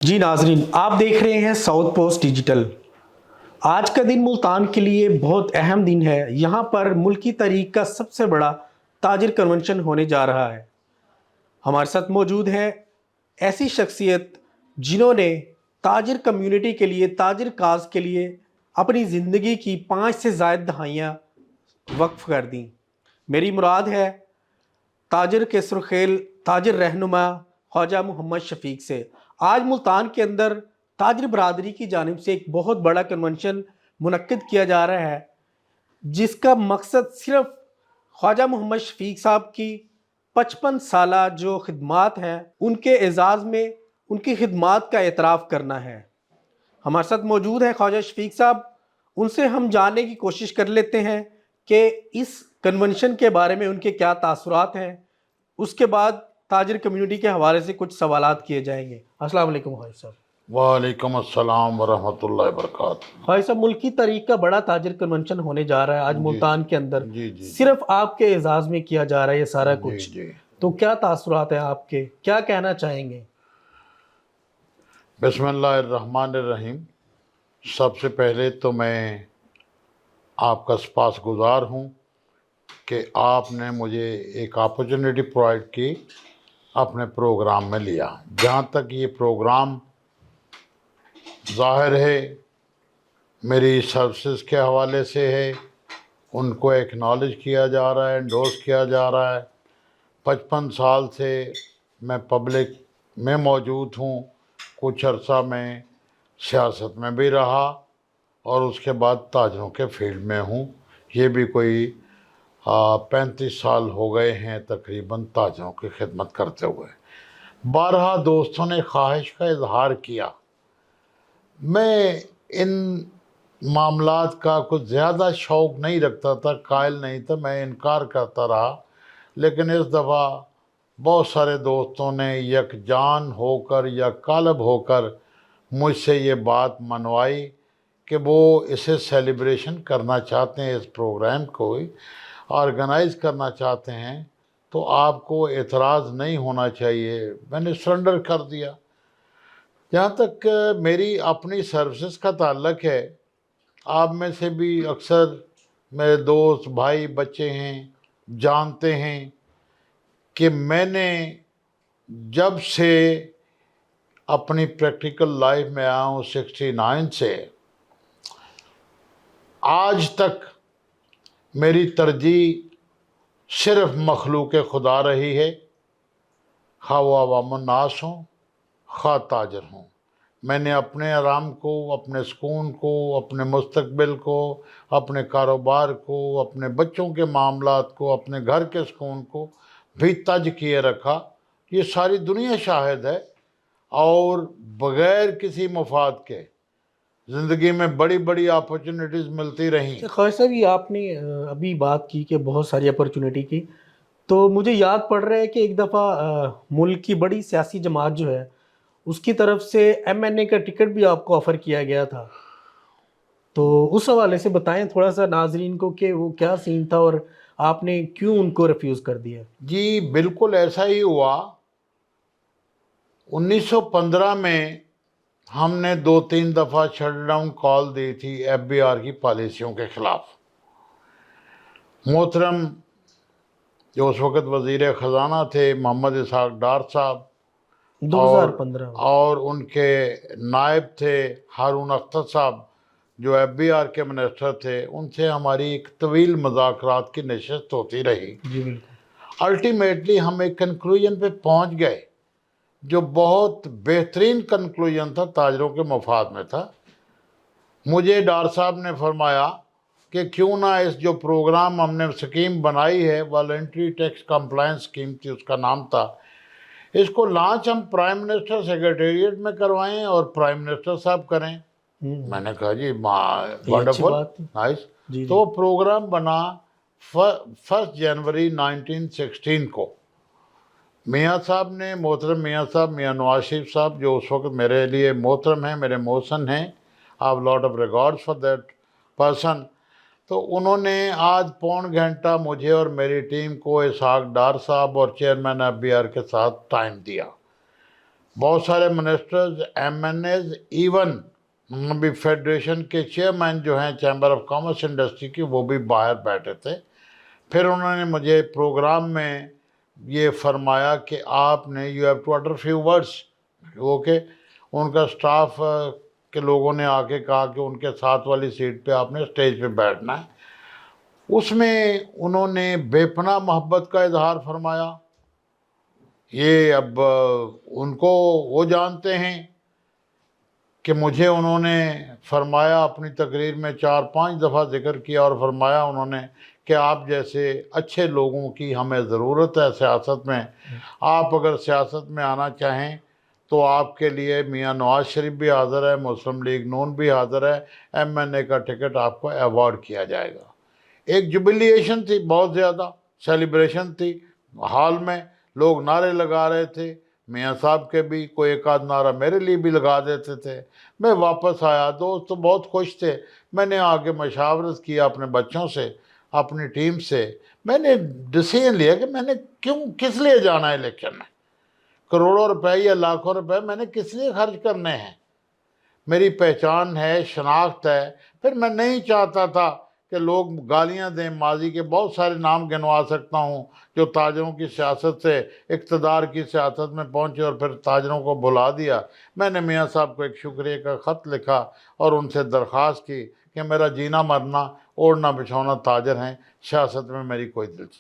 جی ناظرین، آپ دیکھ رہے ہیں ساؤتھ پوسٹ ڈیجیٹل۔ آج کا دن ملتان کے لیے بہت اہم دن ہے۔ یہاں پر ملکی تاریخ کا سب سے بڑا تاجر کنونشن ہونے جا رہا ہے۔ ہمارے ساتھ موجود ہے ایسی شخصیت جنہوں نے تاجر کمیونٹی کے لیے، تاجر کاز کے لیے اپنی زندگی کی 5 سے زائد دہائیاں وقف کر دیں۔ میری مراد ہے تاجر کے سرخیل، تاجر رہنما خواجہ محمد شفیق سے۔ آج ملتان کے اندر تاجر برادری کی جانب سے ایک بہت بڑا کنونشن منعقد کیا جا رہا ہے، جس کا مقصد صرف خواجہ محمد شفیق صاحب کی 55 سالہ جو خدمات ہیں ان کے اعزاز میں ان کی خدمات کا اعتراف کرنا ہے۔ ہمارے ساتھ موجود ہے خواجہ شفیق صاحب، ان سے ہم جاننے کی کوشش کر لیتے ہیں کہ اس کنونشن کے بارے میں ان کے کیا تاثرات ہیں۔ اس کے بعد تاجر کمیونٹی کے حوالے سے کچھ سوالات کیے جائیں گے۔ السلام علیکم خواجہ صاحب۔ وعلیکم السلام ورحمۃ اللہ وبرکاتہ۔ خواجہ صاحب، ملکی تاریخ کا بڑا تاجر کنونشن ہونے جا رہا ہے آج ملتان کے اندر، جی جی صرف آپ کے اعزاز میں کیا جا رہا ہے یہ سارا جی کچھ، جی تو کیا تاثرات ہیں آپ کے، کیا کہنا چاہیں گے؟ بسم اللہ الرحمن الرحیم۔ سب سے پہلے تو میں آپ کا سپاسگزار ہوں کہ آپ نے مجھے ایک اپرچونٹی پرووائڈ کی، اپنے پروگرام میں لیا۔ جہاں تک یہ پروگرام ظاہر ہے میری سروسز کے حوالے سے ہے، ان کو ایکنالج کیا جا رہا ہے، انڈورس کیا جا رہا ہے۔ 55 سال سے میں پبلک میں موجود ہوں، کچھ عرصہ میں سیاست میں بھی رہا اور اس کے بعد تاجروں کے فیلڈ میں ہوں۔ یہ بھی کوئی 35 سال ہو گئے ہیں تقریباً تاجروں کی خدمت کرتے ہوئے۔ بارہا دوستوں نے خواہش کا اظہار کیا، میں ان معاملات کا کچھ زیادہ شوق نہیں رکھتا تھا، قائل نہیں تھا، میں انکار کرتا رہا، لیکن اس دفعہ بہت سارے دوستوں نے یکجان ہو کر یا قالب ہو کر مجھ سے یہ بات منوائی کہ وہ اسے سیلیبریشن کرنا چاہتے ہیں، اس پروگرام کو آرگنائز کرنا چاہتے ہیں، تو آپ کو اعتراض نہیں ہونا چاہیے۔ میں نے سرنڈر کر دیا۔ جہاں تک میری اپنی سروسز کا تعلق ہے، آپ میں سے بھی اکثر میرے دوست بھائی بچے ہیں، جانتے ہیں کہ میں نے جب سے اپنی پریکٹیکل لائف میں آیا ہوں 69 سے آج تک میری ترجیح صرف مخلوق خدا رہی ہے، خواہ وہ عوام الناس ہوں، خواہ تاجر ہوں۔ میں نے اپنے آرام کو، اپنے سکون کو، اپنے مستقبل کو، اپنے کاروبار کو، اپنے بچوں کے معاملات کو، اپنے گھر کے سکون کو بھی تج کیے رکھا۔ یہ ساری دنیا شاہد ہے، اور بغیر کسی مفاد کے زندگی میں بڑی بڑی اپرچونٹیز ملتی رہیں۔ خواجہ صاحب، یہ آپ نے ابھی بات کی کہ بہت ساری اپرچونٹی کی، تو مجھے یاد پڑ رہا ہے کہ ایک دفعہ ملک کی بڑی سیاسی جماعت جو ہے اس کی طرف سے MNA کا ٹکٹ بھی آپ کو آفر کیا گیا تھا، تو اس حوالے سے بتائیں تھوڑا سا ناظرین کو کہ وہ کیا سین تھا اور آپ نے کیوں ان کو ریفیوز کر دیا؟ جی بالکل ایسا ہی ہوا۔ 1915 میں ہم نے 2-3 دفعہ شٹ ڈاؤن کال دی تھی FBR کی پالیسیوں کے خلاف۔ محترم جو اس وقت وزیر خزانہ تھے محمد اسحاق ڈار صاحب، 2015 اور ان کے نائب تھے ہارون اختر صاحب جو FBR کے منسٹر تھے، ان سے ہماری ایک طویل مذاکرات کی نشست ہوتی رہی۔ جی بالکل۔ الٹیمیٹلی ہم ایک کنکلوژن پہ پہنچ گئے جو بہت بہترین کنکلوژن تھا، تاجروں کے مفاد میں تھا۔ مجھے ڈار صاحب نے فرمایا کہ کیوں نہ اس جو پروگرام ہم نے سکیم بنائی ہے، والنٹری ٹیکس کمپلائنس سکیم تھی اس کا نام تھا، اس کو لانچ ہم پرائم منسٹر سیکریٹریٹ میں کروائیں اور پرائم منسٹر صاحب کریں۔ میں نے کہا جی اچھی ونڈرفل، بات تھی۔ نائس۔ جی تو جی۔ وہ پروگرام بنا 1 جنوری 1916 کو۔ میاں صاحب نے، محترم میاں صاحب، میاں نواز شریف صاحب جو اس وقت میرے لیے محترم ہیں، میرے محسن ہیں، I have lot of regard for that person, تو انہوں نے آج پون گھنٹہ مجھے اور میری ٹیم کو اسحاق ڈار صاحب اور چیئرمین FBR کے ساتھ ٹائم دیا۔ بہت سارے ministers, MNAs, even ابھی فیڈریشن کے چیئرمین جو ہیں چیمبر آف کامرس انڈسٹری کی، وہ بھی باہر بیٹھے تھے۔ پھر انہوں نے مجھے پروگرام میں یہ فرمایا کہ آپ نے you have to utter few words, okay. ان کا سٹاف کے لوگوں نے آ کے کہا کہ ان کے ساتھ والی سیٹ پہ آپ نے اسٹیج پہ بیٹھنا ہے۔ اس میں انہوں نے بے پناہ محبت کا اظہار فرمایا۔ یہ اب ان کو وہ جانتے ہیں کہ مجھے انہوں نے فرمایا، اپنی تقریر میں 4-5 دفعہ ذکر کیا اور فرمایا انہوں نے کہ آپ جیسے اچھے لوگوں کی ہمیں ضرورت ہے سیاست میں۔ آپ اگر سیاست میں آنا چاہیں تو آپ کے لیے میاں نواز شریف بھی حاضر ہے، مسلم لیگ نون بھی حاضر ہے، ایم این اے کا ٹکٹ آپ کو ایوارڈ کیا جائے گا۔ ایک جوبلیشن تھی، بہت زیادہ سیلیبریشن تھی، ہال میں لوگ نعرے لگا رہے تھے، میاں صاحب کے بھی کوئی ایک آدھ نعرہ میرے لیے بھی لگا دیتے تھے۔ میں واپس آیا، دوست تو بہت خوش تھے۔ میں نے آگے مشاورت کیا اپنے بچوں سے، اپنی ٹیم سے۔ میں نے ڈیسیژن لیا کہ میں نے کس لیے جانا ہے الیکشن میں، کروڑوں روپے یا لاکھوں روپے میں نے کس لیے خرچ کرنے ہیں۔ میری پہچان ہے، شناخت ہے۔ پھر میں نہیں چاہتا تھا کہ لوگ گالیاں دیں۔ ماضی کے بہت سارے نام گنوا سکتا ہوں جو تاجروں کی سیاست سے اقتدار کی سیاست میں پہنچے اور پھر تاجروں کو بھلا دیا۔ میں نے میاں صاحب کو ایک شکریہ کا خط لکھا اور ان سے درخواست کی کہ میرا جینا مرنا، اوڑھنا بچھونا تاجر ہیں، سیاست میں میری کوئی دلچسپی